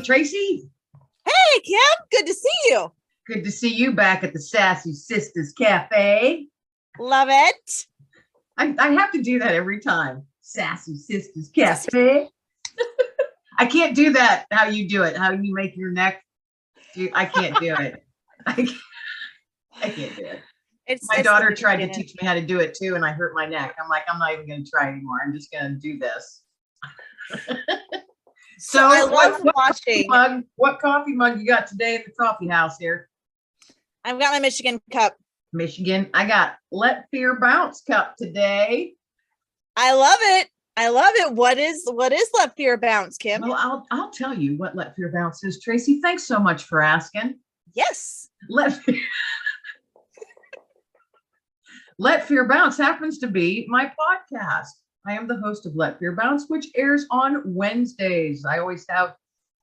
Tracy. Hey, Kim. Good to see you. Good to see you back at the Sassy Sistas Cafe. Love it. I have to do that every time. Sassy Sistas Cafe. I can't do that. How you do it? How you make your neck? I can't do it. I can't do it. My daughter tried to teach me how to do it too, and I hurt my neck. I'm like, I'm not even going to try anymore. I'm just going to do this. So I love watching. What coffee mug you got today at the coffee house here? I've got my Michigan cup. Michigan. I got Let Fear Bounce cup today. I love it. I love it. What is Let Fear Bounce, Kim? Well, I'll tell you what Let Fear Bounce is, Tracy. Thanks so much for asking. Yes. Let Fear Bounce happens to be my podcast. I am the host of Let Fear Bounce, which airs on Wednesdays. I always have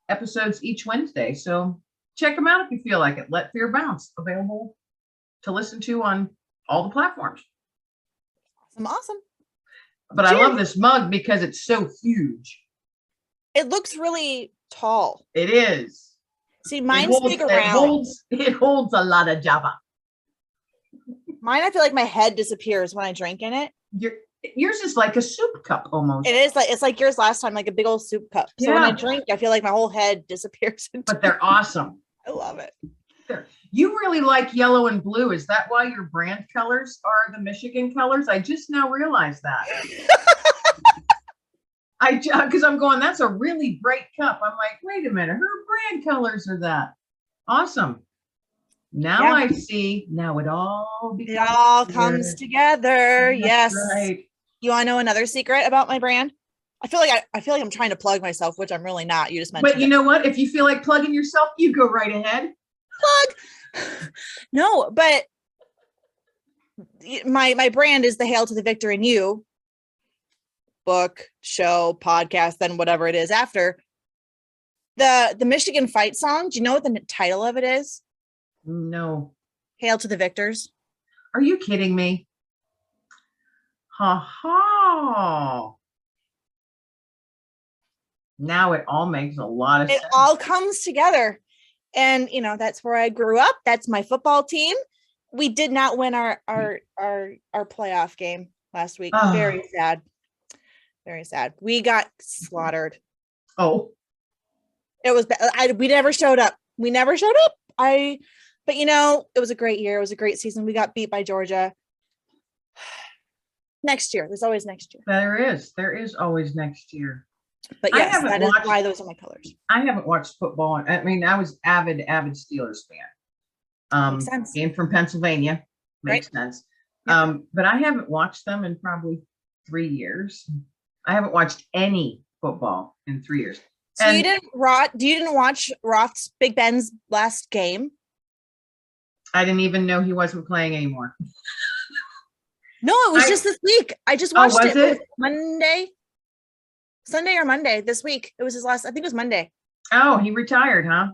episodes each Wednesday, so check them out if you feel like it. Let Fear Bounce, available to listen to on all the platforms. Awesome. But cheers. I love this mug because it's so huge. It looks really tall. It is. See, mine's big around. It holds a lot of Java. Mine, I feel like my head disappears when I drink in it. Yours is like a soup cup almost. It is it's like yours last time, like a big old soup cup. So when I drink, I feel like my whole head disappears. But they're awesome. I love it. You really like yellow and blue. Is that why your brand colors are the Michigan colors? I just now realized that. Because I'm going, that's a really bright cup. I'm like, wait a minute, her brand colors are that. Awesome. Now I see. Now it all comes together. Yes. Right. You want to know another secret about my brand? I feel like I'm trying to plug myself, which I'm really not. You just mentioned. But you know what? If you feel like plugging yourself, you go right ahead. Plug. No, but my brand is the Hail to the Victor in You book, show, podcast, then whatever it is after. The Michigan fight song. Do you know what the title of it is? No. Hail to the Victors. Are you kidding me? Ha ha. Now it all makes a lot of sense. It all comes together. And that's where I grew up. That's my football team. We did not win our playoff game last week. Oh. Very sad. Very sad. We got slaughtered. Oh. It was we never showed up. But it was a great year. It was a great season. We got beat by Georgia. Next year. There's always next year. There is always next year. But yes, that is why those are my colors. I haven't watched football. I mean, I was avid Steelers fan. Makes sense. Being from Pennsylvania makes sense. Yep. But I haven't watched them in probably 3 years. I haven't watched any football in 3 years. So you didn't watch Roth's Big Ben's last game? I didn't even know he wasn't playing anymore. No, it was just this week. I just watched it. It was Sunday or Monday this week. It was his last. I think it was Monday. Oh, he retired, huh?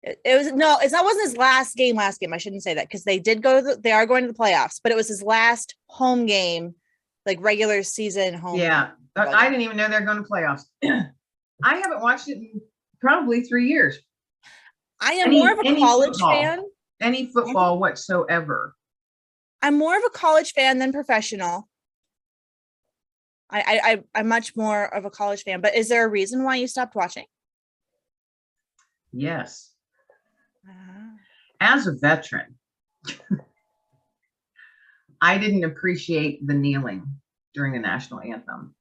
It was no. It wasn't his last game. I shouldn't say that because they did go. They are going to the playoffs, but it was his last home game, like regular season home. Yeah, I didn't even know they're going to playoffs. I haven't watched it in probably 3 years. I am more of a college fan. Any football whatsoever. I'm more of a college fan than professional. I'm much more of a college fan, but is there a reason why you stopped watching? Yes. As a veteran, I didn't appreciate the kneeling during the national anthem.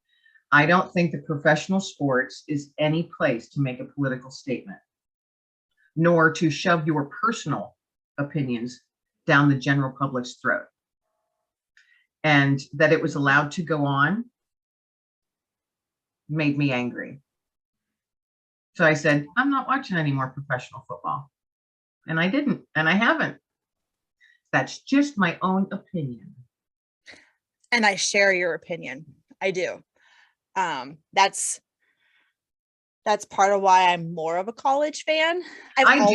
I don't think that professional sports is any place to make a political statement, nor to shove your personal opinions down the general public's throat. And that it was allowed to go on made me angry. So I said, I'm not watching any more professional football. And I didn't, and I haven't. That's just my own opinion. And I share your opinion. I do. That's part of why I'm more of a college fan. I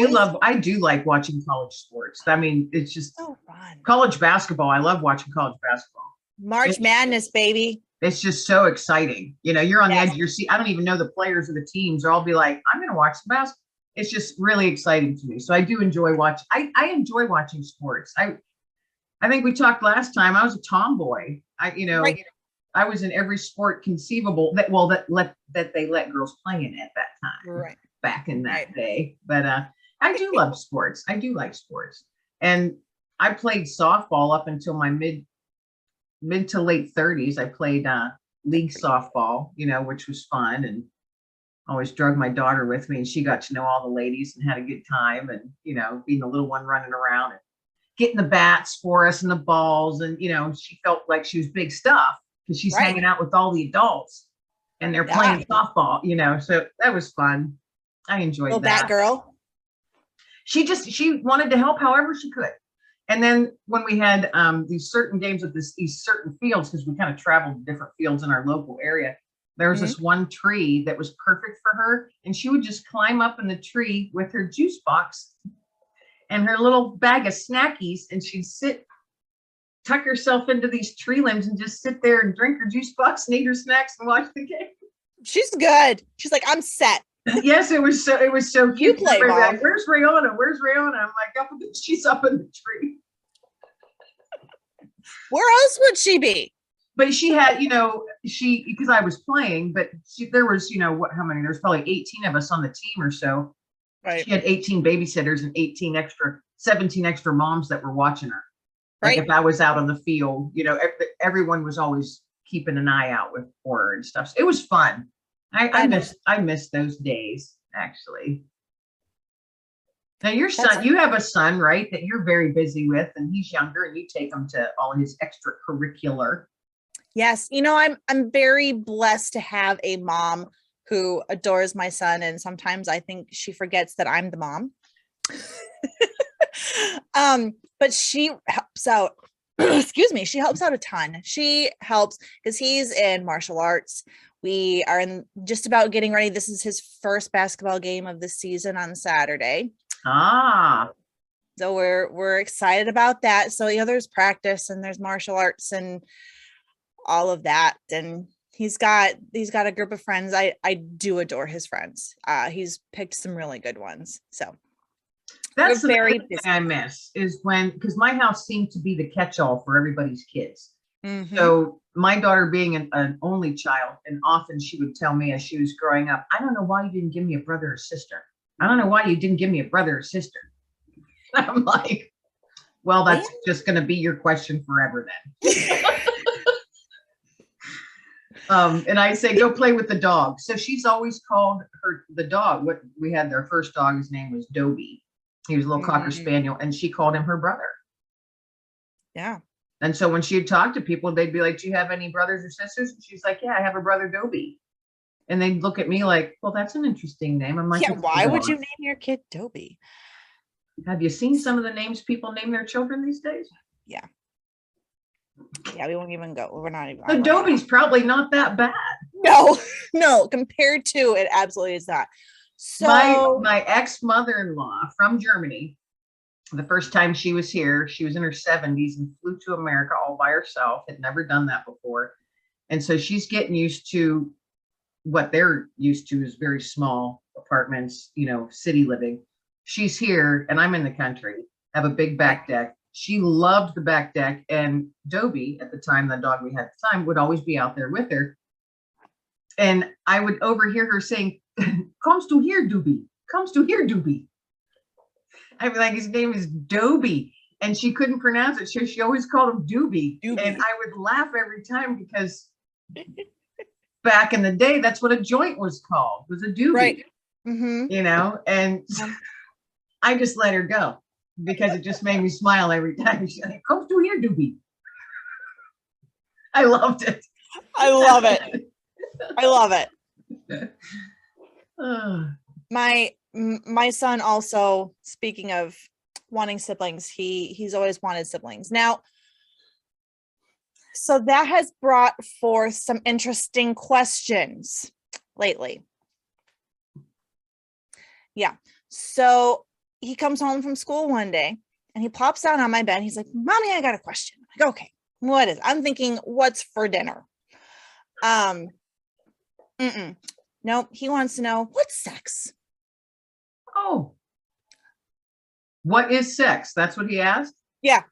do like watching college sports. I mean, it's just so fun. College basketball. I love watching college basketball. March Madness, baby. It's just so exciting. You're on the edge of your seat. I don't even know the players or the teams, or I'll be like, I'm going to watch the basketball. it's just really exciting to me. So I do enjoy watching. I enjoy watching sports. I think we talked last time. I was a tomboy. Right. I was in every sport conceivable that they let girls play in at that time Right. back in that Right. day. But I do love sports. I do like sports. And I played softball up until my mid to late 30s. I played league softball, which was fun, and always drug my daughter with me, and she got to know all the ladies and had a good time, and being the little one running around and getting the bats for us and the balls, and she felt like she was big stuff because she's Right. hanging out with all the adults and they're playing softball, so that was fun. I enjoyed that girl. She wanted to help however she could. And then when we had these certain games at these certain fields, because we kind of traveled to different fields in our local area, there was this one tree that was perfect for her. And she would just climb up in the tree with her juice box and her little bag of snackies. And she'd tuck herself into these tree limbs and just sit there and drink her juice box and eat her snacks and watch the game. She's good. She's like, I'm set. Yes, it was so cute. You play, Mom. Like, where's Rihanna? Where's Rihanna? I'm like, she's up in the tree. Where else would she be? But she had, because I was playing, but there was, how many? There's probably 18 of us on the team or so. Right. She had 18 babysitters and 17 extra moms that were watching her. Like if I was out on the field, everyone was always keeping an eye out for her and stuff. So it was fun. I miss those days, actually. Now your son, you have a son, right, that you're very busy with, and he's younger, and you take him to all his extracurricular. Yes, I'm very blessed to have a mom who adores my son, and sometimes I think she forgets that I'm the mom. But she helps out. Excuse me, she helps out a ton. She helps because he's in martial arts. We are just about getting ready. This is his first basketball game of the season on Saturday. So we're excited about that. So there's practice and there's martial arts and all of that. And he's got a group of friends. I do adore his friends. He's picked some really good ones. So that's the very thing I miss is because my house seemed to be the catch-all for everybody's kids. Mm-hmm. So my daughter being an only child, and often she would tell me as she was growing up, I don't know why you didn't give me a brother or sister. I don't know why you didn't give me a brother or sister. I'm like, well, that's just going to be your question forever then. And I say, go play with the dog. So she's always called the dog. What we had, their first dog, his name was Dobie. He was a little Cocker Spaniel, and she called him her brother. Yeah. And so when she'd talk to people, they'd be like, do you have any brothers or sisters? And she's like, yeah, I have a brother, Dobie. And they'd look at me like, well, that's an interesting name. I'm like, yeah, why would you name your kid Dobie? Have you seen some of the names people name their children these days? Yeah. Yeah, we won't even go. We're not even. The Dobie's probably not that bad. No, compared to it, absolutely is not. So my ex-mother-in-law from Germany, the first time she was here, she was in her 70s and flew to America all by herself, had never done that before. And so she's getting used to what they're used to is very small apartments, city living. She's here and I'm in the country, have a big back deck. She loved the back deck, and Dobie, at the time, the dog we had at the time, would always be out there with her. And I would overhear her saying, comes to here, Dobie, comes to here, Dobie. I'd be like, his name is Dobie. And she couldn't pronounce it. So she always called him Doobie. And I would laugh every time because back in the day, that's what a joint was called, was a doobie. Right. Mm-hmm. And I just let her go because it just made me smile every time. She's like, comes to here, Doobie. I loved it. I love it. I love it. My son also, speaking of wanting siblings, he's always wanted siblings. Now, so that has brought forth some interesting questions lately. Yeah. So he comes home from school one day and he plops down on my bed. He's like, Mommy, I got a question. I'm like, okay, what is it? I'm thinking, what's for dinner? Nope. He wants to know, what's sex? Oh, what is sex? That's what he asked. Yeah.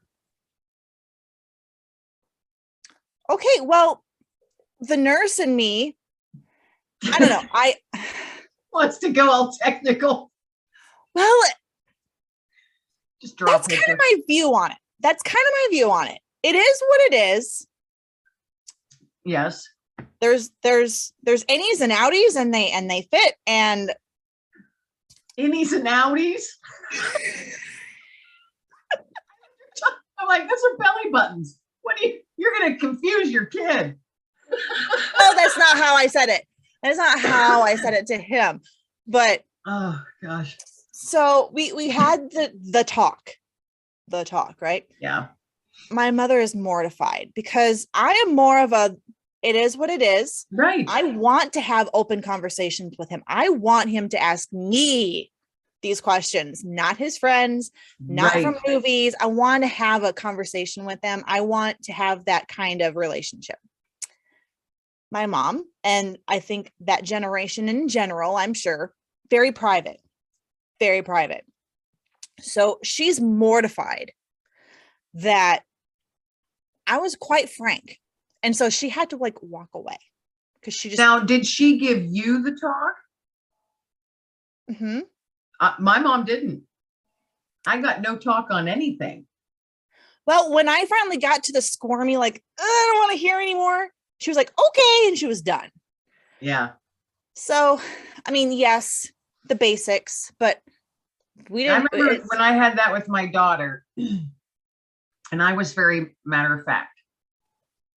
Okay, well, the nurse and me, I don't know. I Wants to go all technical. well, Just draw a that's picture. kind of my view on it. That's kind of my view on it. It is what it is. Yes. There's innies and outies, and they fit. And Innies and outies. I'm like, those are belly buttons. What do you're gonna confuse your kid. oh, that's not how I said it. That's not how I said it to him. But oh gosh. so we had the talk, right? Yeah. My mother is mortified because I am more of a, it is what it is. Right. I want to have open conversations with him. I want him to ask me these questions, not his friends, not right. from movies. I want to have a conversation with them. I want to have that kind of relationship. My mom, and I think that generation in general, I'm sure, very private, very private. So she's mortified that I was quite frank. And so she had to like walk away because she just. Now, did she give you the talk? Mm-hmm. My mom didn't. I got no talk on anything. Well, when I finally got to the squirmy, like, I don't want to hear anymore, she was like, okay. And she was done. Yeah. So, I mean, yes, the basics, but we didn't. I remember when I had that with my daughter, and I was very matter of fact,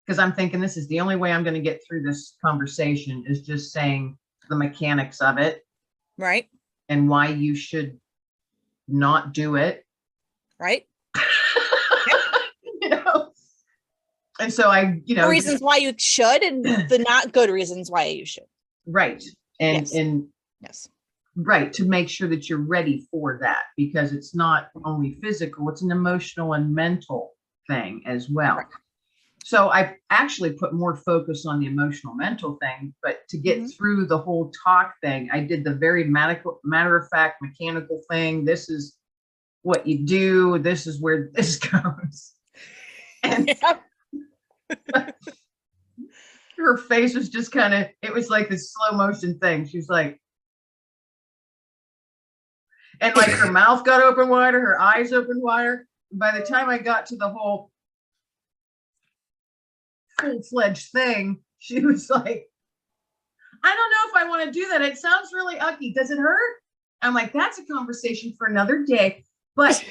because I'm thinking this is the only way I'm going to get through this conversation is just saying the mechanics of it. Right. And why you should not do it. Right. You know? And so I, the reasons why you should and the not good reasons why you should. Right. And, yes. and yes. Right. To make sure that you're ready for that, because it's not only physical, it's an emotional and mental thing as well. Right. So I actually put more focus on the emotional mental thing, but to get through the whole talk thing, I did the very matter of fact, mechanical thing. This is what you do. This is where this goes. And her face was just kind of, it was like this slow motion thing. She was like, and like her mouth got open wider, her eyes opened wider. By the time I got to the whole full-fledged thing, she was like, I don't know if I want to do that. It sounds really ucky. Does it hurt? I'm like, that's a conversation for another day. But,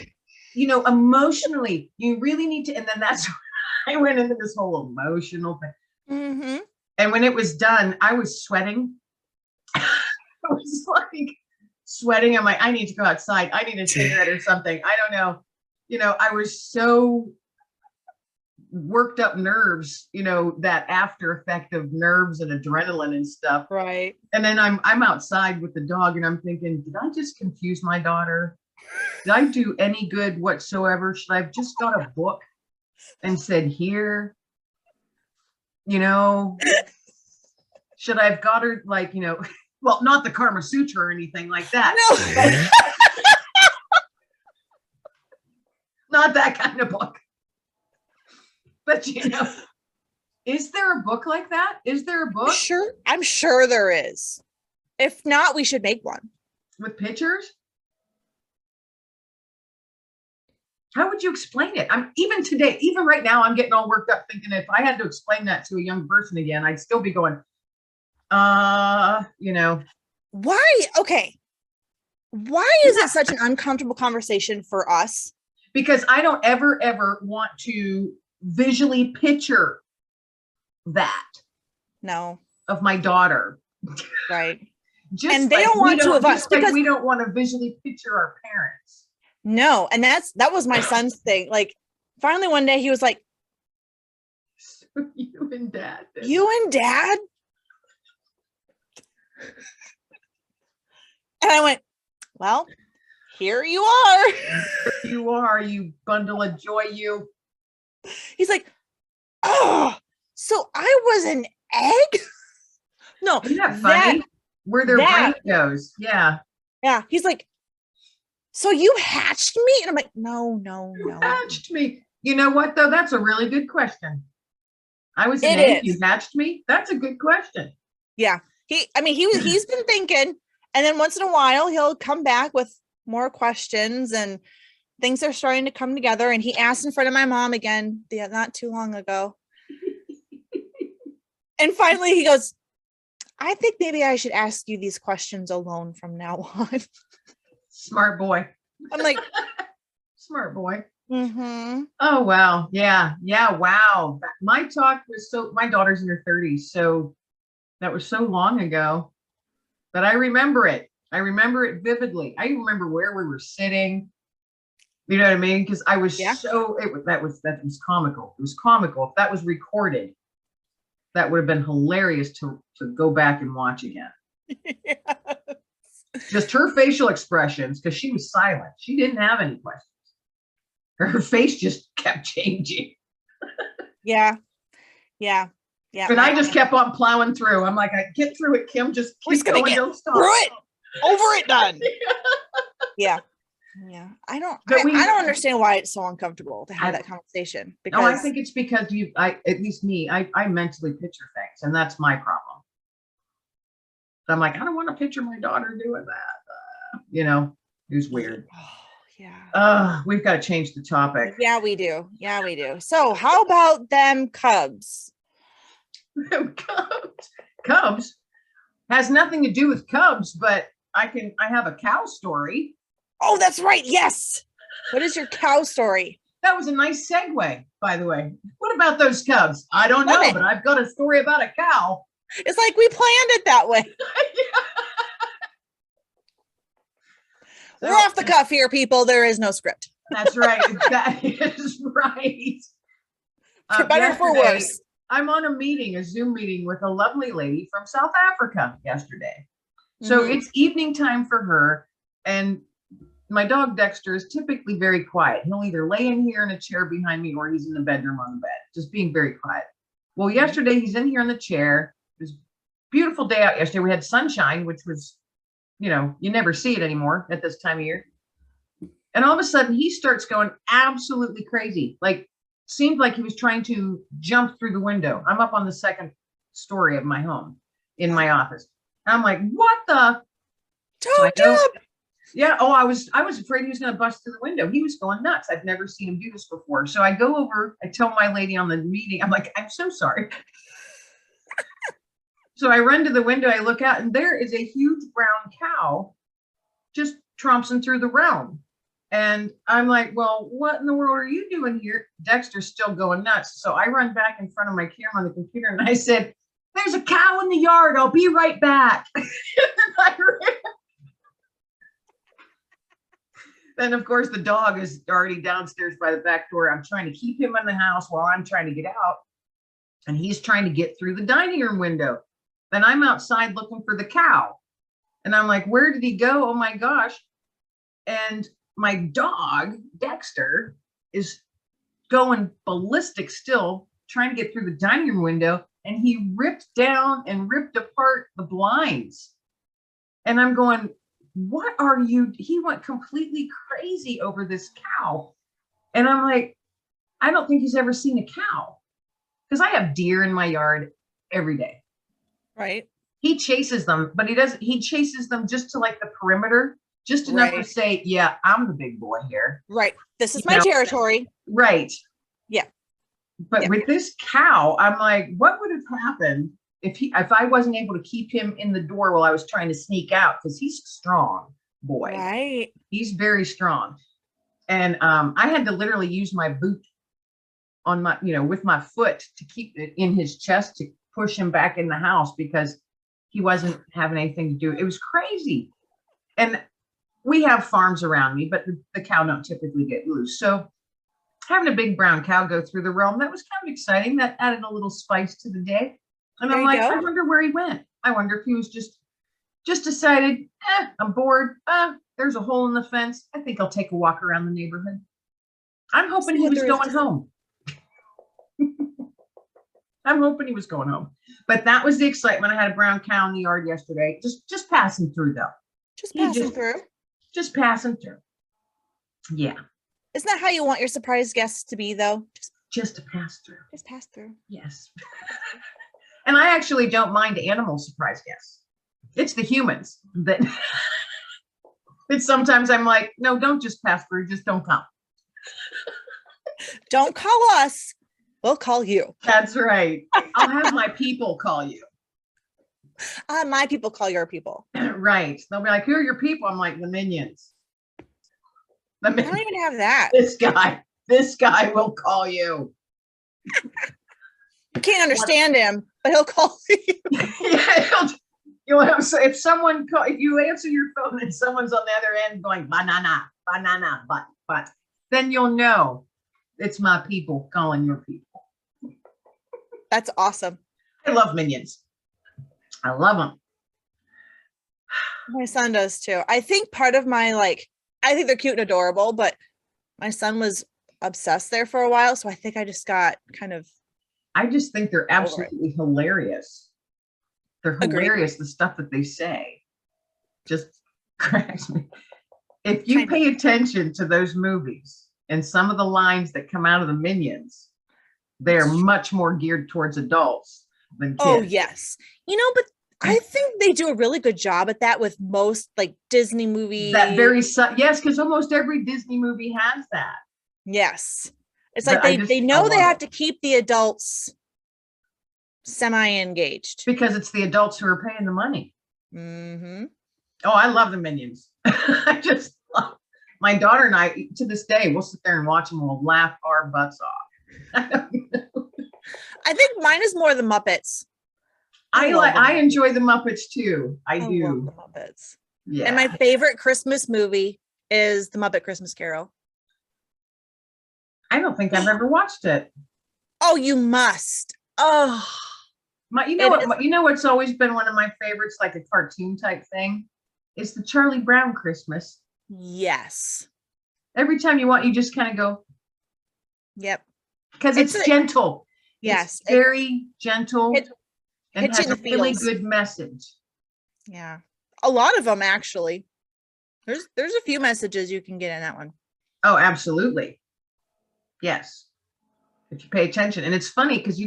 emotionally, you really need to. And then that's when I went into this whole emotional thing. Mm-hmm. And when it was done, I was sweating. I was like sweating. I'm like, I need to go outside. I need a cigarette or something. I don't know. I was so worked up nerves, that after effect of nerves and adrenaline and stuff. Right. And then I'm outside with the dog and I'm thinking, did I just confuse my daughter? Did I do any good whatsoever? Should I have just got a book and said, here, should I have got her like, well, not the Karma Sutra or anything like that. No. Not that kind of book. But is there a book like that? Is there a book? Sure. I'm sure there is. If not, we should make one. With pictures? How would you explain it? Even right now, I'm getting all worked up thinking if I had to explain that to a young person again, I'd still be going, Why? Okay. Why is it such an uncomfortable conversation for us? Because I don't ever want to visually picture that. No. Of my daughter. Right. And they don't want to of us because we don't want to visually picture our parents. No. And that was my son's thing. Like finally one day he was like, so you and dad. And I went, well, here you are. Here you are, you bundle of joy, you. He's like, oh, so I was an egg? No. Isn't that funny? Where their brain goes. Yeah. Yeah. He's like, so you hatched me? And I'm like, no. You hatched me. You know what, though? That's a really good question. I was an It egg. is. You hatched me? That's a good question. Yeah. He's been thinking, and then once in a while he'll come back with more questions, and things are starting to come together. And he asked in front of my mom again, not too long ago. And finally he goes, I think maybe I should ask you these questions alone from now on. Smart boy. I'm like, smart boy. mm-hmm. Oh, wow. Yeah. Wow. My talk was my daughter's in her 30s. So that was so long ago, but I remember it. I remember it vividly. I remember where we were sitting. You know what I mean? Because I was that was comical. It was comical. If that was recorded, that would have been hilarious to go back and watch again. Yes. Just her facial expressions, because she was silent. She didn't have any questions. Her face just kept changing. Yeah. But I just kept on plowing through. I'm like, I get through it, Kim. Just keep going. Don't stop. Through it. Over it. Done. Yeah. I don't understand why it's so uncomfortable to have that conversation. Because I think it's because at least me, I mentally picture things, and that's my problem. So I'm like, I don't want to picture my daughter doing that. It was weird. Oh, yeah. We've got to change the topic. Yeah, we do. So how about them Cubs? Cubs has nothing to do with Cubs, but I have a cow story. Oh, that's right. Yes. What is your cow story? That was a nice segue, by the way. What about those Cubs? I don't know, but I've got a story about a cow. It's like we planned it that way. We're off the cuff here, people. There is no script. That's right. That is right. For better or for worse. I'm on a Zoom meeting with a lovely lady from South Africa yesterday. So it's evening time for her. And my dog Dexter is typically very quiet. He'll either lay in here in a chair behind me or he's in the bedroom on the bed, just being very quiet. Well, yesterday he's in here in the chair. It was a beautiful day out yesterday. We had sunshine, which was, you never see it anymore at this time of year. And all of a sudden he starts going absolutely crazy. Like, seemed like he was trying to jump through the window. I'm up on the second story of my home in my office. And I'm like, what the? Don't jump. Yeah. Oh, I was afraid he was going to bust through the window. He was going nuts. I've never seen him do this before. So I go over, I tell my lady on the meeting, I'm like, I'm so sorry. So I run to the window, I look out, and there is a huge brown cow just trompsing through the realm. And I'm like, well, what in the world are you doing here? Dexter's still going nuts. So I run back in front of my camera on the computer and I said, there's a cow in the yard. I'll be right back. Then, of course, the dog is already downstairs by the back door. I'm trying to keep him in the house while I'm trying to get out. And he's trying to get through the dining room window. Then I'm outside looking for the cow. And I'm like, where did he go? Oh, my gosh. And my dog, Dexter, is going ballistic still, trying to get through the dining room window. And he ripped down and ripped apart the blinds. And I'm going, what are you? He went completely crazy over this cow. And I'm like, I don't think he's ever seen a cow, because I have deer in my yard every day. Right. He chases them, but he chases them just to like the perimeter, just enough to say, yeah, I'm the big boy here. Right. This is my territory. Right. Yeah. But with this cow, I'm like, what would have happened if I wasn't able to keep him in the door while I was trying to sneak out? Because he's a strong boy. Right. He's very strong. And I had to literally use my boot on my, with my foot to keep it in his chest to push him back in the house, because he wasn't having anything to do. It was crazy. And we have farms around me, but the cow don't typically get loose. So having a big brown cow go through the realm, that was kind of exciting. That added a little spice to the day. And I'm like, I wonder where he went. I wonder if he was just decided, I'm bored. There's a hole in the fence. I think I'll take a walk around the neighborhood. I'm hoping he was going home. I'm hoping he was going home. But that was the excitement. I had a brown cow in the yard yesterday. Just passing through, though. Just passing through. Just passing through. Yeah. Isn't that how you want your surprise guests to be, though? Just to pass through. Just pass through. Yes. And I actually don't mind animal surprise guests. It's the humans that it's sometimes I'm like, no, don't just pass through, just don't come. Don't call us. We'll call you. That's right. I'll have my people call you. My people call your people. Right. They'll be like, who are your people? I'm like, the minions. I don't even have that. This guy will call you. You can't understand him, but he'll call you. Yeah, you'll have, if someone call, if you answer your phone and someone's on the other end going banana, but then you'll know it's my people calling your people. That's awesome. I love minions. I love them. My son does too. I think part of my I think they're cute and adorable, but my son was obsessed there for a while, so I think I just got kind of. I just think they're absolutely hilarious. They're hilarious. The stuff that they say just cracks me. If you pay attention to those movies and some of the lines that come out of the Minions, they're much more geared towards adults than kids. Oh, yes. But I think they do a really good job at that with most Disney movies. Yes, because almost every Disney movie has that. Yes. It's like they know they have to keep the adults semi-engaged. Because it's the adults who are paying the money. Mm-hmm. Oh, I love the Minions. I just love my daughter and I, to this day, we'll sit there and watch them and we'll laugh our butts off. I think mine is more the Muppets. I enjoy the Muppets too. I do. Love the Muppets. Yeah. And my favorite Christmas movie is The Muppet Christmas Carol. I don't think I've ever watched it. Oh, you must. Oh, you know what's always been one of my favorites, like a cartoon type thing, is the Charlie Brown Christmas. Yes. Every time you just kind of go. Yep. Because it's gentle. Yes. It's very gentle and has a really good message. Yeah. A lot of them, actually. There's a few messages you can get in that one. Oh, absolutely. Yes. If you pay attention. And it's funny because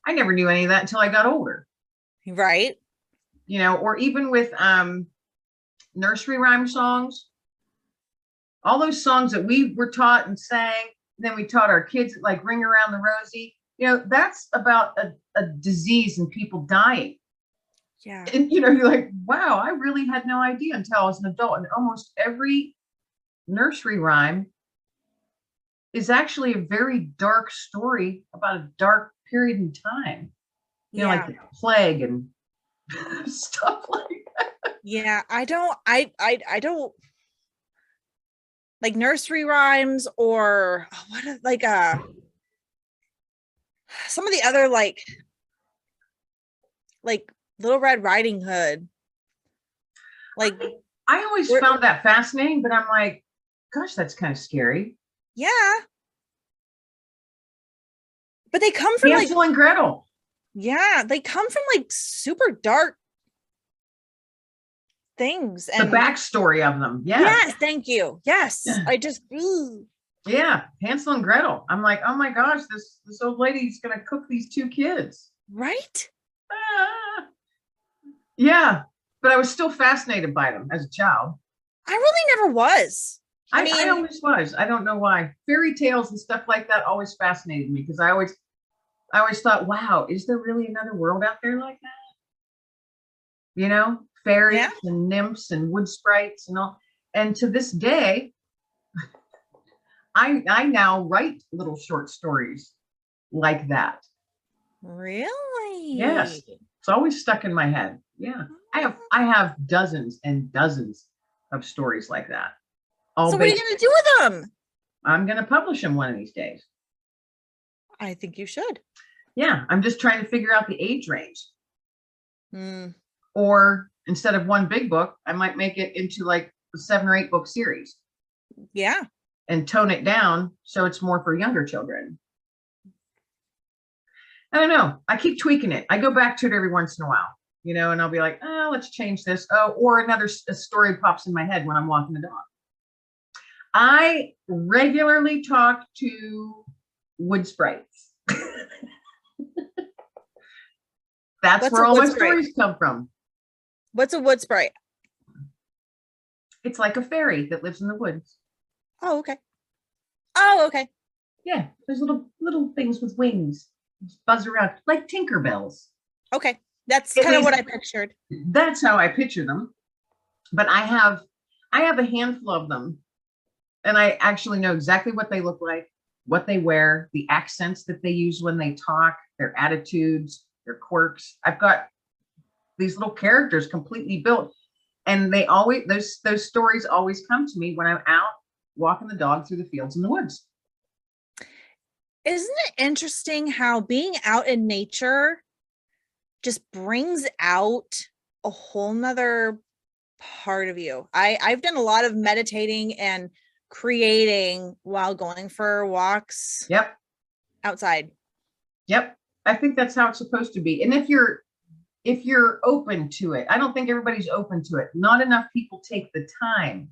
I never knew any of that until I got older. Right. Or even with nursery rhyme songs, all those songs that we were taught and sang, and then we taught our kids, like Ring Around the Rosie, that's about a disease and people dying. Yeah. And you're like, wow, I really had no idea until I was an adult. And almost every nursery rhyme is actually a very dark story about a dark period in time. Like the plague and stuff like that. Yeah, I don't like nursery rhymes or some of the other like Little Red Riding Hood. I always found that fascinating, but I'm like, gosh, that's kind of scary. Yeah. But they come from Hansel and Gretel. Yeah, they come from super dark things. And the backstory of them. Yes. Yes, thank you. Yes. I just Yeah, Hansel and Gretel. I'm like, oh my gosh, this old lady's gonna cook these two kids. Right? Yeah, but I was still fascinated by them as a child. I really never was. I always was. I don't know why. Fairy tales and stuff like that always fascinated me because I always thought, wow, is there really another world out there like that? Fairies and nymphs and wood sprites and all. And to this day, I now write little short stories like that. Really? Yes. It's always stuck in my head. Yeah. I have dozens and dozens of stories like that. So what are you going to do with them? I'm going to publish them one of these days. I think you should. Yeah. I'm just trying to figure out the age range. Or instead of one big book, I might make it into like a 7 or 8 book series. Yeah. And tone it down so it's more for younger children. I don't know. I keep tweaking it. I go back to it every once in a while, and I'll be like, oh, let's change this. Oh, or a story pops in my head when I'm walking the dog. I regularly talk to wood sprites. That's What's where a all wood my sprite? stories come from. What's a wood sprite? It's like a fairy that lives in the woods. Oh, okay. Oh, okay. Yeah, there's little things with wings, just buzz around like Tinkerbells. Okay. That's At kind of least what I pictured. that's how I picture them. But I have a handful of them, and I actually know exactly what they look like, what they wear, the accents that they use when they talk, their attitudes, their quirks. I've got these little characters completely built, and they always those stories always come to me when I'm out walking the dog through the fields and the woods. Isn't it interesting how being out in nature just brings out a whole nother part of you? I've done a lot of meditating and creating while going for walks Yep. outside. Yep. I think that's how it's supposed to be. And if you're open to it, I don't think everybody's open to it. Not enough people take the time.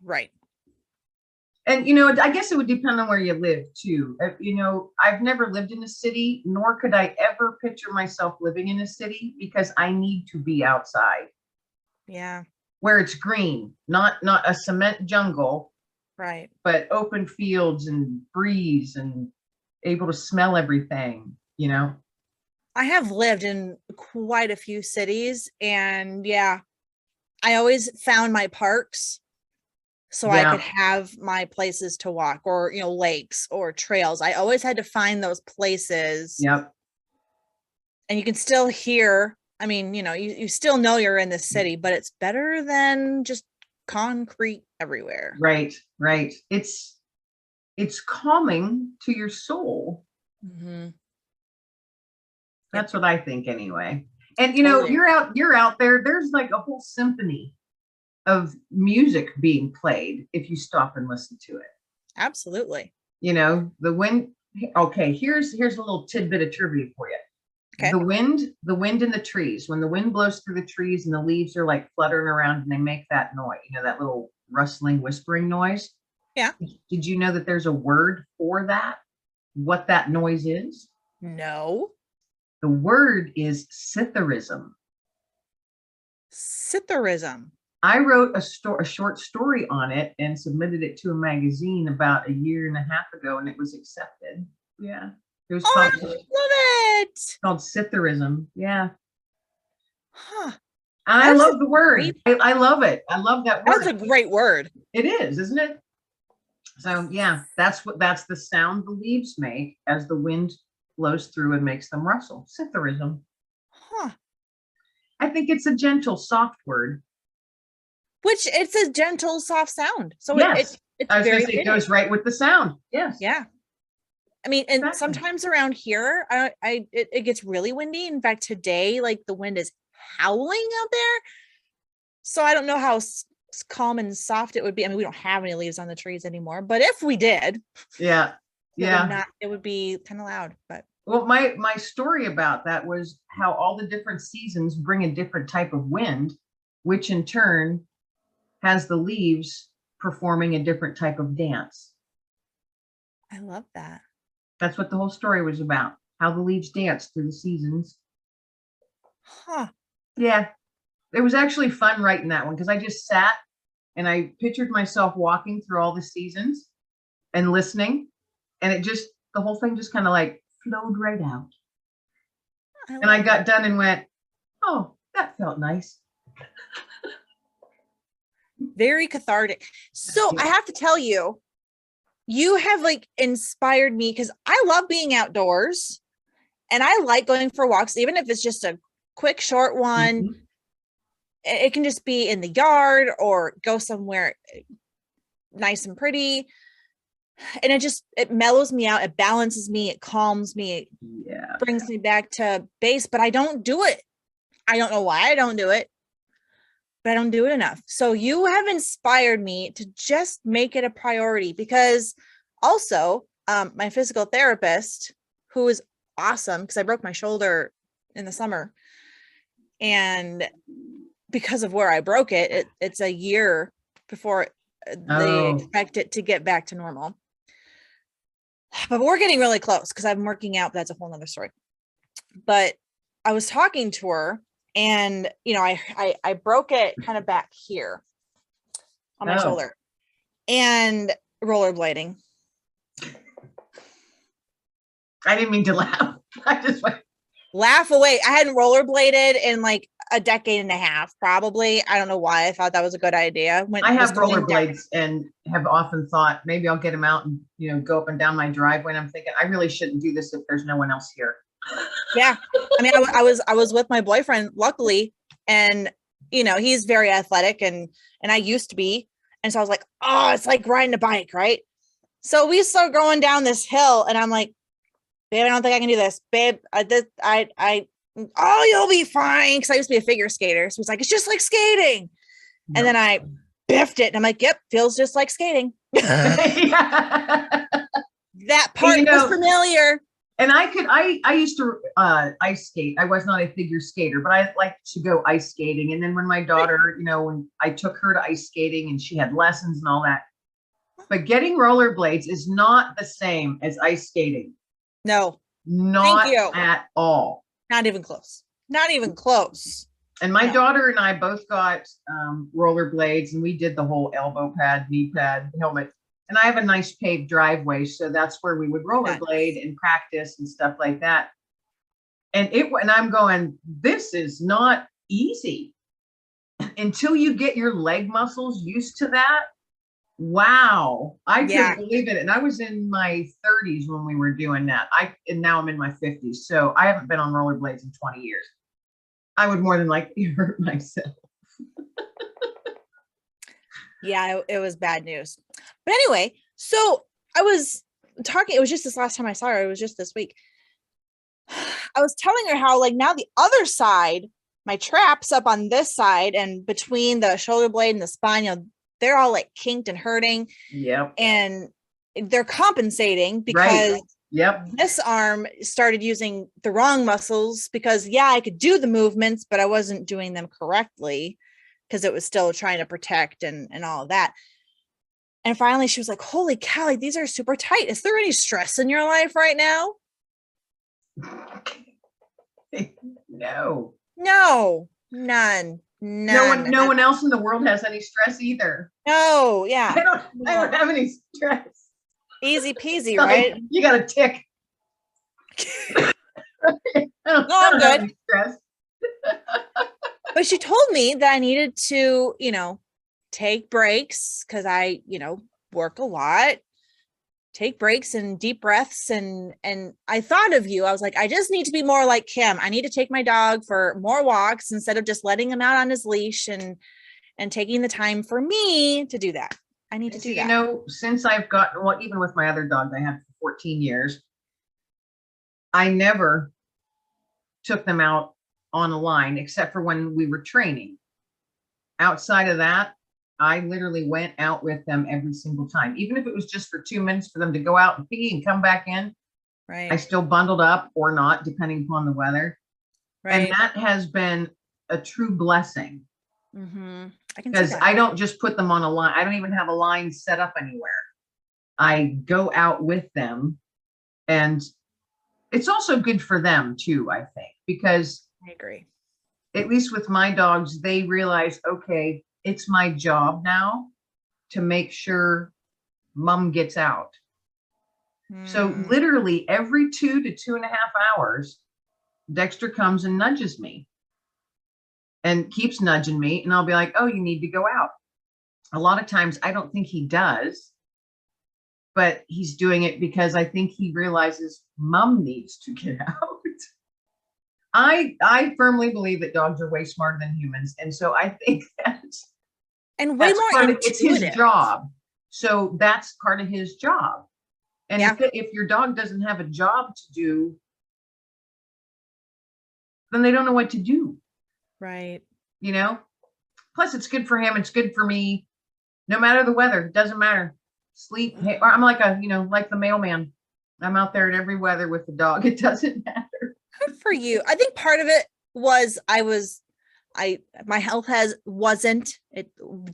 Right. And I guess it would depend on where you live too. I've never lived in a city, nor could I ever picture myself living in a city because I need to be outside Yeah. where it's green, not a cement jungle, Right. but open fields and breeze and able to smell everything. I have lived in quite a few cities, and yeah, I always found my parks so I could Yeah. have my places to walk, or lakes or trails. I always had to find those places, Yep. and you can still hear, I mean, you still know you're in the city, but it's better than just concrete everywhere. Right. Right. It's calming to your soul. Mm-hmm. That's what I think anyway. And Totally. you're out there, there's like a whole symphony of music being played if you stop and listen to it. Absolutely. The wind. Okay, here's a little tidbit of trivia for you. Okay. The wind in the trees. When the wind blows through the trees and the leaves are like fluttering around and they make that noise, that little rustling, whispering noise. Yeah. Did you know that there's a word for that? What that noise is? No. The word is Scytherism. Scytherism. I wrote a short story on it and submitted it to a magazine about a year and a half ago, and it was accepted. Yeah, it was Oh, I published. love it. Called Scytherism. Yeah, Huh. and I love the word. I love it. I love that word. That's a great word. It is, isn't it? So yeah, that's the sound the leaves make as the wind blows through and makes them rustle. Scytherism. Huh. I think it's a gentle, soft word. Which it's a gentle, soft sound. So yes, it's I was very going to say it goes right with the sound. Yes. Yeah. I mean, and Exactly. sometimes around here, it gets really windy. In fact, today, like the wind is howling out there. So I don't know how calm and soft it would be. I mean, we don't have any leaves on the trees anymore, but if we did, yeah, it would be kind of loud. But well, my story about that was how all the different seasons bring a different type of wind, which in turn has the leaves performing a different type of dance. I love that. That's what the whole story was about, how the leaves dance through the seasons. Huh. Yeah, it was actually fun writing that one because I just sat and I pictured myself walking through all the seasons and listening, and the whole thing just kind of like flowed right out. And I got done and went, oh, that felt nice. Very cathartic. So I have to tell you, you have like inspired me because I love being outdoors and I like going for walks, even if it's just a quick, short one. Mm-hmm. It can just be in the yard or go somewhere nice and pretty. And it mellows me out. It balances me. It calms me. It brings me back to base, but I don't do it. I don't know why I don't do it, but I don't do it enough. So you have inspired me to just make it a priority because also my physical therapist, who is awesome because I broke my shoulder in the summer, and because of where I broke it, it's a year before they Oh, expect it to get back to normal. But we're getting really close because I'm working out. But that's a whole nother story. But I was talking to her, and I broke it kind of back here on my shoulder, and rollerblading. I didn't mean to laugh. I just went. Laugh away. I hadn't rollerbladed in like a decade and a half, probably. I don't know why I thought that was a good idea. I have rollerblades and have often thought maybe I'll get them out and go up and down my driveway. And I'm thinking I really shouldn't do this if there's no one else here. Yeah, I mean, I was with my boyfriend, luckily, and he's very athletic, and I used to be, and so I was like, oh, it's like riding a bike, right? So we start going down this hill, and I'm like, babe, I don't think I can do this, babe. Oh, you'll be fine, because I used to be a figure skater. So he's like, it's just like skating, and then I biffed it, and I'm like, yep, feels just like skating. That part was familiar. And I used to ice skate. I was not a figure skater, but I liked to go ice skating. And then when my daughter, when I took her to ice skating and she had lessons and all that, but getting rollerblades is not the same as ice skating. No, not at all. Not even close. Not even close. And my daughter and I both got rollerblades, and we did the whole elbow pad, knee pad, helmet. And I have a nice paved driveway, so that's where we would rollerblade and practice and stuff like that. And I'm going, this is not easy until you get your leg muscles used to that. Wow, I couldn't believe it. And I was in my 30s when we were doing that. And now I'm in my 50s, so I haven't been on rollerblades in 20 years. I would more than likely hurt myself. Yeah, it was bad news. But anyway, so I was talking, it was just this last time I saw her, it was just this week. I was telling her how, like, now the other side, my trap's up on this side, and between the shoulder blade and the spine, they're all like kinked and hurting. Yep. And they're compensating because right. Yep. This arm started using the wrong muscles because I could do the movements, but I wasn't doing them correctly because it was still trying to protect and all of that. And finally she was like, holy cow, like, these are super tight. Is there any stress in your life right now? No, none. No one else in the world has any stress either. No, yeah. I don't have any stress. Easy peasy, right? You got a tick. I'm good. But she told me that I needed to, take breaks because I, work a lot. Take breaks and deep breaths. And I thought of you. I was like, I just need to be more like Kim. I need to take my dog for more walks instead of just letting him out on his leash and taking the time for me to do that. I need to do that. Since I've gotten, even with my other dog I had for 14 years, I never took them out on a line except for when we were training. Outside of that, I literally went out with them every single time, even if it was just for 2 minutes for them to go out and pee and come back in. Right. I still bundled up or not, depending upon the weather. Right. And that has been a true blessing. Mm-hmm. Because I don't just put them on a line. I don't even have a line set up anywhere. I go out with them, and it's also good for them too, I think, because I agree. At least with my dogs, they realize, okay, it's my job now to make sure mom gets out. So literally every 2 to 2.5 hours, Dexter comes and nudges me and keeps nudging me. And I'll be like, oh, you need to go out. A lot of times I don't think he does, but he's doing it because I think he realizes mom needs to get out. I firmly believe that dogs are way smarter than humans. And so I think that's and way more intuitive. It's his job. So that's part of his job. And if your dog doesn't have a job to do, then they don't know what to do. Right. Plus it's good for him. It's good for me. No matter the weather, it doesn't matter. Sleep. Hey, I'm like like the mailman. I'm out there in every weather with the dog. It doesn't matter. Good for you. I think part of it was I was my health wasn't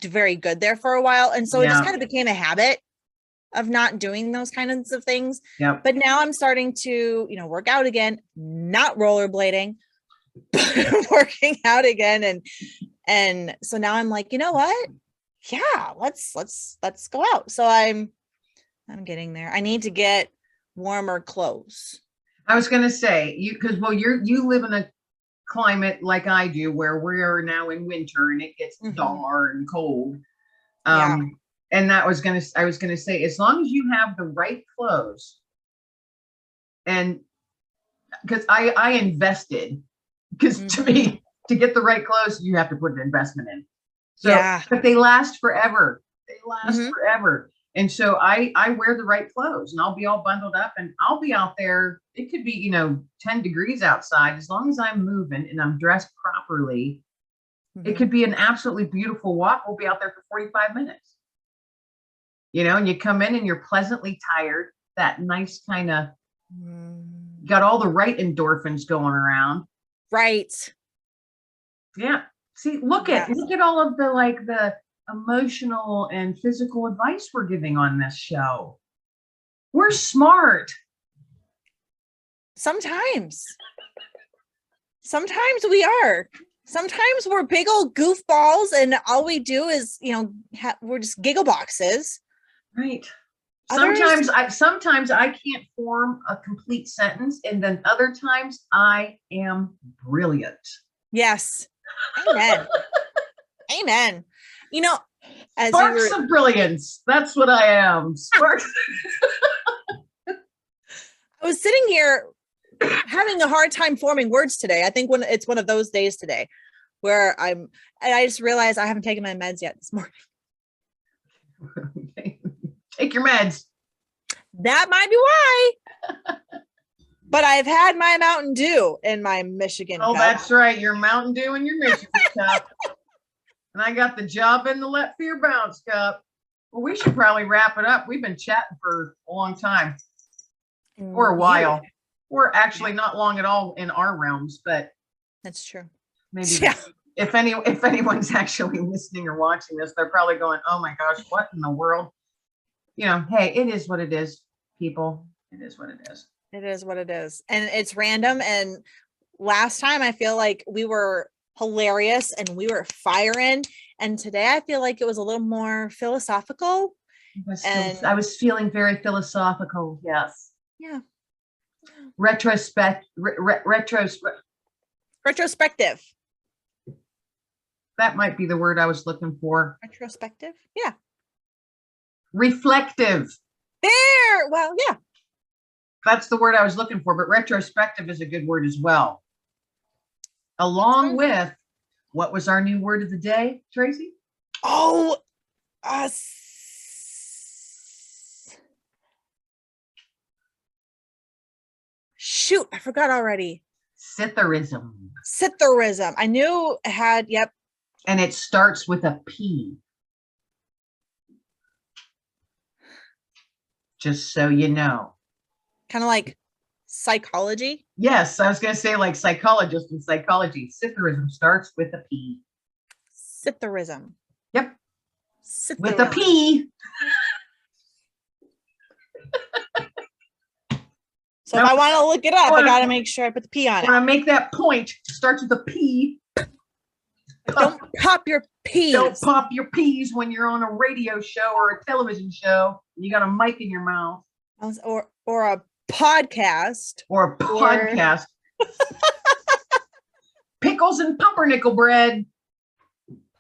very good there for a while. And so it just kind of became a habit of not doing those kinds of things. Yep. But now I'm starting to, work out again, not rollerblading, working out again. And so now I'm like, you know what? Yeah, let's go out. So I'm getting there. I need to get warmer clothes. I was going to say you live in a climate like I do, where we are now in winter and it gets dark and cold. And I was going to say, as long as you have the right clothes, and because I invested, because to me, to get the right clothes, you have to put an investment in. So, but they last forever. They last forever. And so I wear the right clothes, and I'll be all bundled up, and I'll be out there. It could be, 10 degrees outside. As long as I'm moving and I'm dressed properly, it could be an absolutely beautiful walk. We'll be out there for 45 minutes. And you come in and you're pleasantly tired. That nice kind of, got all the right endorphins going around. Right. Yeah. See, look at all of the emotional and physical advice we're giving on this show. We're smart. Sometimes we are. Sometimes we're big old goofballs, and all we do is, we're just giggle boxes. Right. Sometimes I can't form a complete sentence, and then other times I am brilliant. Yes. Amen. Amen. Sparks of brilliance. That's what I am. Sparks. I was sitting here having a hard time forming words today. I think it's one of those days today where I just realized I haven't taken my meds yet this morning. Take your meds. That might be why. But I've had my Mountain Dew in my Michigan cup. That's right. Your Mountain Dew and your Michigan cup. And I got the Job in the Let Fear Bounce cup. Well, we should probably wrap it up. We've been chatting for a long time. Or a while. We're actually not long at all in our realms, but that's true. Maybe if anyone's actually listening or watching this, they're probably going, "Oh my gosh, what in the world?" Hey, it is what it is, people. It is what it is. It is what it is. And it's random. And last time I feel like we were hilarious and we were firing. And today I feel like it was a little more philosophical. I was feeling very philosophical. Yes. Yeah. Retrospective. That might be the word I was looking for. Retrospective. Yeah. Reflective. There. Well, yeah. That's the word I was looking for, but retrospective is a good word as well. Along with, what was our new word of the day, Tracy? Oh, shoot, I forgot already. Sitharism. I knew it had, yep. And it starts with a P. Just so you know. Kind of like psychology. Yes, I was going to say like psychologist in psychology. Sitharism starts with a P. Sitharism. Yep. With a P. So if I want to look it up, I got to make sure I put the P on it. I want to make that point. Starts with a P. Don't pop your peas. Don't pop your peas when you're on a radio show or a television show. You got a mic in your mouth. Or a podcast. Or a podcast. Pickles and pumpernickel bread.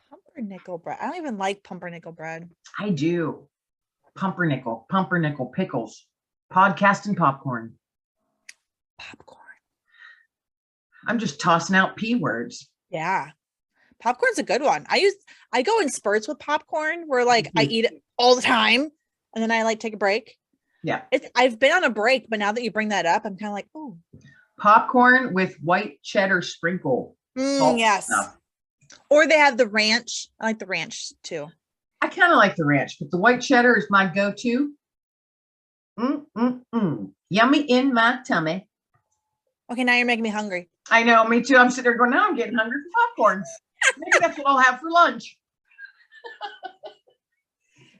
Pumpernickel bread. I don't even like pumpernickel bread. I do. Pumpernickel, pickles, podcast and popcorn. I'm just tossing out P words. Yeah. Popcorn's a good one. I go in spurts with popcorn where like I eat it all the time and then I like take a break. Yeah. I've been on a break, but now that you bring that up, I'm kind of like, oh. Popcorn with white cheddar sprinkle. Yes. Stuff. Or they have the ranch. I like the ranch too. I kind of like the ranch, but the white cheddar is my go-to. Yummy in my tummy. Okay, now you're making me hungry. I know, me too. I'm sitting there going, now I'm getting hungry for popcorn. Maybe that's what I'll have for lunch.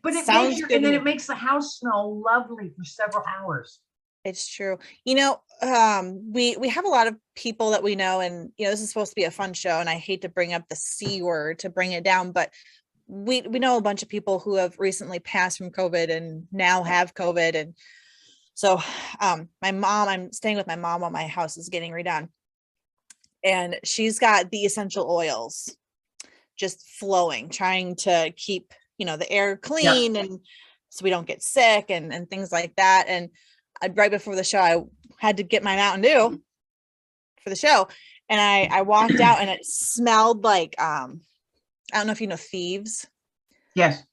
But it Sounds makes your, good and to then me. it makes the house smell lovely for several hours. It's true. We have a lot of people that we know, and this is supposed to be a fun show, and I hate to bring up the C word to bring it down, but we know a bunch of people who have recently passed from COVID and now have COVID. And so I'm staying with my mom while my house is getting redone. And she's got the essential oils just flowing, trying to keep, the air clean and so we don't get sick and things like that. And right before the show, I had to get my Mountain Dew for the show. And I walked out and it smelled like, I don't know if you know Thieves. Yes.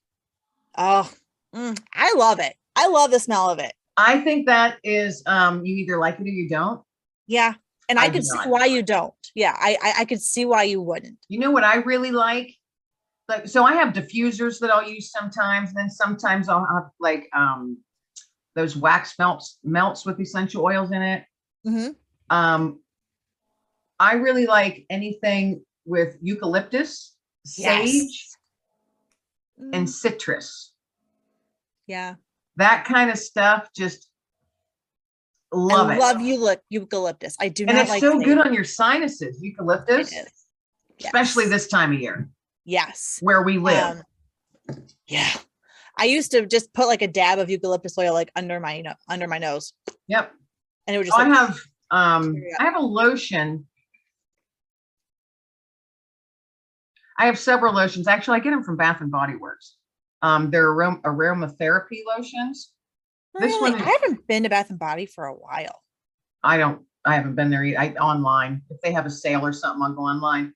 Oh, I love it. I love the smell of it. I think that is, you either like it or you don't. Yeah. And I do could see not. why you don't. Yeah. I could see why you wouldn't. You know what I really like? So I have diffusers that I'll use sometimes. And then sometimes I'll have like, those wax melts with essential oils in it. Mm-hmm. I really like anything with eucalyptus, sage, and citrus. Yeah. That kind of stuff, just love it. I love eucalyptus. I do and not it's like so sage. good on your sinuses, eucalyptus, especially Yes. this time of year. Yes. Where we live. Yeah. I used to just put like a dab of eucalyptus oil like under my nose. Yep. And it would just I have a lotion. I have several lotions. Actually, I get them from Bath and Body Works. They're aromatherapy lotions. Really? This one is, I haven't been to Bath and Body for a while. I haven't been there either. Online. If they have a sale or something, I'll go online.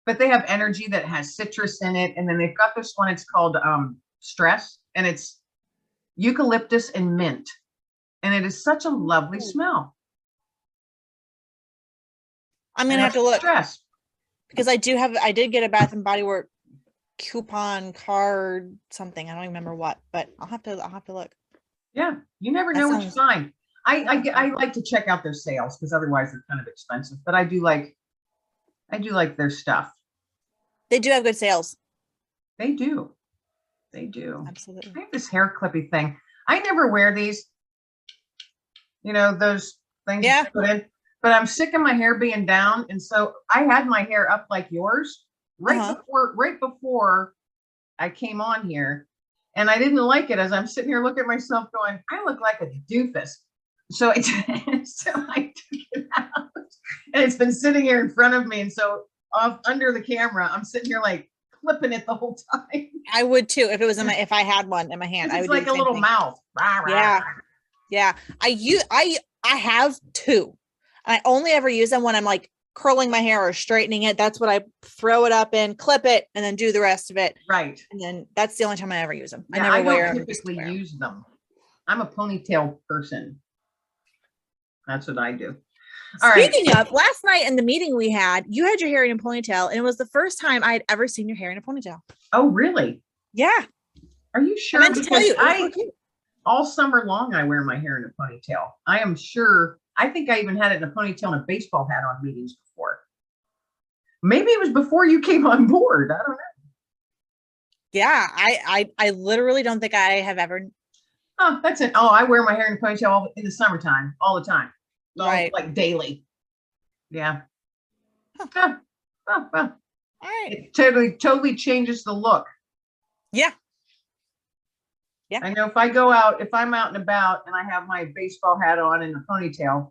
But they have energy that has citrus in it. And then they've got this one, it's called Stress. And it's eucalyptus and mint. And it is such a lovely smell. I'm going to have to look. Stress. Because I did get a Bath and Body Works coupon card, something. I don't remember what, but I'll have to look. Yeah. You never know what you find. I like to check out their sales because otherwise they're kind of expensive, but I do like their stuff. They do have good sales. They do. They do. Absolutely. I have this hair clippy thing. I never wear these, those things you put in, but I'm sick of my hair being down. And so I had my hair up like yours right before I came on here. And I didn't like it as I'm sitting here looking at myself going, I look like a doofus. So I took it out and it's been sitting here in front of me. And so off under the camera, I'm sitting here like clipping it the whole time. I would too. If it was if I had one in my hand, I would like do a little thing. mouth. Yeah. Yeah. I have two. I only ever use them when I'm like curling my hair or straightening it. That's what I throw it up in, clip it, and then do the rest of it. Right. And then that's the only time I ever use them. Yeah, I don't typically use them. I'm a ponytail person. That's what I do. Speaking of, last night in the meeting we had, you had your hair in a ponytail, and it was the first time I'd ever seen your hair in a ponytail. Oh, really? Yeah. Are you sure? I meant to tell you, all summer long, I wear my hair in a ponytail. I am sure. I think I even had it in a ponytail and a baseball hat on meetings before. Maybe it was before you came on board. I don't know. Yeah, I literally don't think I have ever. Oh, that's it. Oh, I wear my hair in a ponytail in the summertime, all the time. Right. Like daily. Yeah. Huh. Oh, well. All right. It totally changes the look. Yeah. Yeah. I know if I'm out and about and I have my baseball hat on and a ponytail,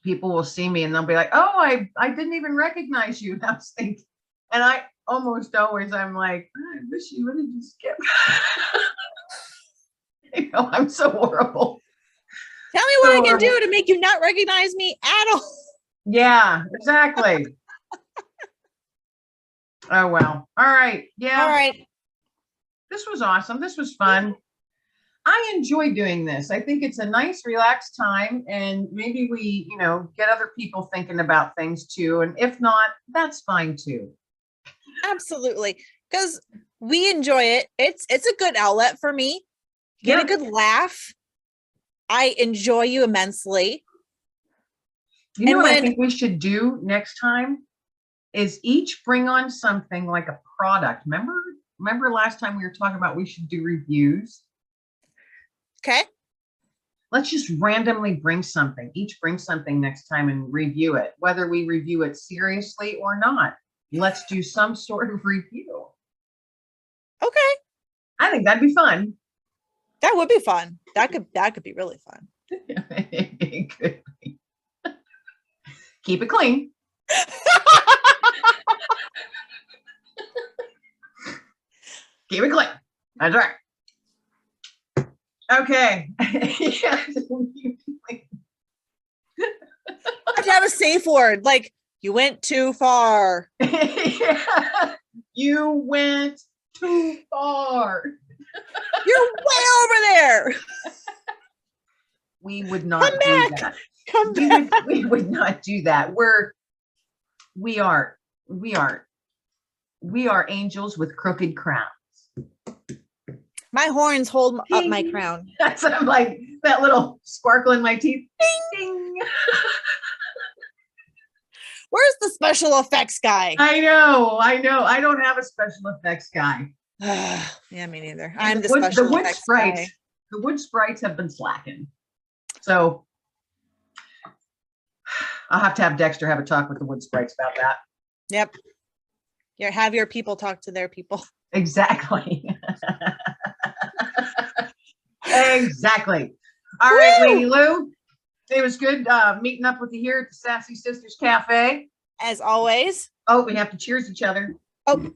people will see me and they'll be like, oh, I didn't even recognize you. And I was thinking, and I almost always, I'm like, I wish you would have just skip. I'm so horrible. Tell me what I can do to make you not recognize me at all. Yeah, exactly. Oh, well. All right. Yeah. All right. This was awesome. This was fun. I enjoy doing this. I think it's a nice, relaxed time. And maybe we, get other people thinking about things too. And if not, that's fine too. Absolutely. Because we enjoy it. It's a good outlet for me. Get a good laugh. I enjoy you immensely. You know what I think we should do next time? is each bring on something like a product. Remember last time we were talking about we should do reviews? Okay. Let's just randomly bring something. Each bring something next time and review it, whether we review it seriously or not. Let's do some sort of review. Okay. I think that'd be fun. That would be fun. That could be really fun. It could be. Keep it clean. Keep it clean. That's right. Okay. Yeah. I have to have a safe word, like you went too far. Yeah. You went too far. You're way over there. We would not Come do back. that. Come back. We would not do that. We are angels with crooked crowns. My horns hold up my crown. That's I'm like that little sparkle in my teeth. Ding ding. Where's the special effects guy? I know. I don't have a special effects guy. Yeah, me neither. And I'm the special effects guy. The wood sprites have been slacking. So I'll have to have Dexter have a talk with the wood sprites about that. Yep. Have your people talk to their people. Exactly. Exactly. All right, Lady Lou. It was good meeting up with you here at the Sassy Sisters Cafe. As always. Oh, we have to cheers each other. Oh.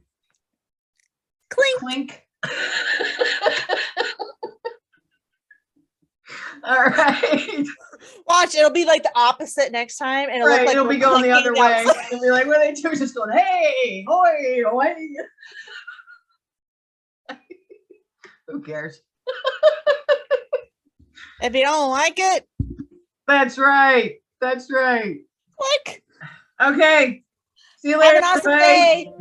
Clink. Clink. All right. Watch, it'll be like the opposite next time. And Right, look like it'll we're be going the other clinking way. outside. It'll be like, what are they doing? Just going, hey, hoy, hoy. Who cares? If you don't like it, That's right. That's right. click. Okay. See you Have later. an awesome everybody. day.